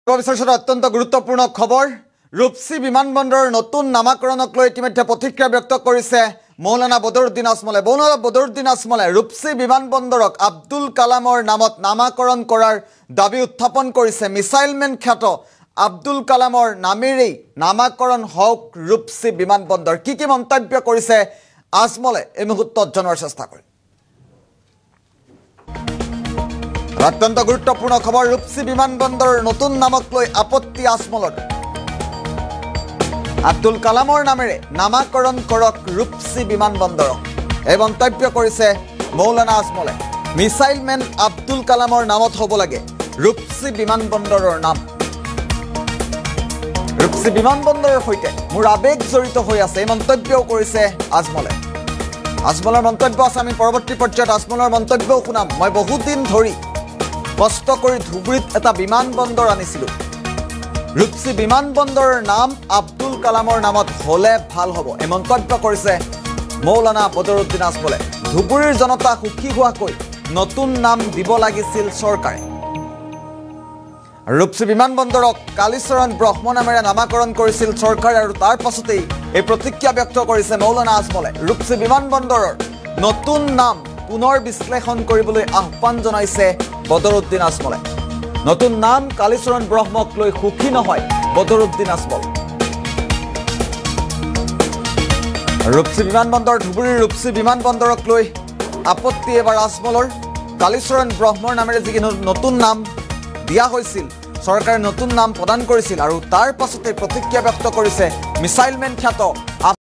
অত্যন্ত গুৰুত্বপূৰ্ণ খবৰ ৰূপসী বিমানবন্দৰৰ নতুন নামাকৰণক লৈ ইতিমধ্যে প্ৰতিক্ৰিয়া ব্যক্ত কৰিছে মৌলানা বদৰুদ্দিন আজমলে। মৌলানা বদৰুদ্দিন আজমলে ৰূপসী বিমানবন্দৰক আব্দুল কালামৰ নামত নামাকৰণ কৰাৰ দাবী উত্থাপন কৰিছে। মিছাইলমেন খ্যাত আব্দুল কালামৰ নামেৰেই নামাকৰণ হওক ৰূপসী বিমানবন্দৰ। কি মন্তব্য কৰিছে আজমলে এই মুহূৰ্তত জনাৰ চেষ্টা কৰিম। অত্যন্ত গুৰুত্বপূৰ্ণ খবৰ ৰূপসী বিমানবন্দৰৰ নতুন নামক লৈ আপত্তি আজমলৰ। আব্দুল কালামৰ নামেৰে নামাকৰণ কৰক ৰূপসী বিমানবন্দৰক, এই মন্তব্য কৰিছে মৌলানা আজমলে। মিছাইলমেন আব্দুল কালামৰ নামত হ'ব লাগে ৰূপসী বিমানবন্দৰৰ নাম। ৰূপসী বিমানবন্দৰৰ সৈতে মোৰ আবেগ জড়িত হৈ আছে, এই মন্তব্যও কৰিছে আজমলে। আজমলৰ মন্তব্য আছে, আমি পৰৱৰ্তী পৰ্যায়ত আজমলৰ মন্তব্যও শুনাম। মই বহুত দিন ধৰি কষ্ট কৰি ধুবুৰীত এটা বিমানবন্দৰ আনিছিলোঁ। ৰূপসী বিমানবন্দৰৰ নাম আব্দুল কালামৰ নামত হ'লে ভাল হ'ব, এই মন্তব্য কৰিছে মৌলানা বদৰুদ্দিন আজমলে। ধুবুৰীৰ জনতা সুখী হোৱাকৈ নতুন নাম দিব লাগিছিল চৰকাৰে। ৰূপসী বিমানবন্দৰক কালীচৰণ ব্ৰহ্ম নামেৰে নামাকৰণ কৰিছিল চৰকাৰে, আৰু তাৰ পাছতেই এই প্ৰতিক্ৰিয়া ব্যক্ত কৰিছে মৌলানা আজমলে। ৰূপসী বিমানবন্দৰৰ নতুন নাম পুনৰ বিশ্লেষণ কৰিবলৈ আহ্বান জনাইছে বদৰুদ্দিন আজমলে। নতুন নাম কালীচৰণ ব্ৰহ্মক লৈ সুখী নহয় বদৰুদ্দিন আজমল। ৰূপসী বিমানবন্দৰ, ধুবুৰীৰ ৰূপসী বিমানবন্দৰক লৈ আপত্তি এবাৰ আজমলৰ। কালীচৰণ ব্ৰহ্মৰ নামেৰে যি নতুন নাম দিয়া হৈছিল, চৰকাৰে নতুন নাম প্ৰদান কৰিছিল, আৰু তাৰ পাছতে প্ৰতিক্ৰিয়া ব্যক্ত কৰিছে মিছাইলমেন খ্যাত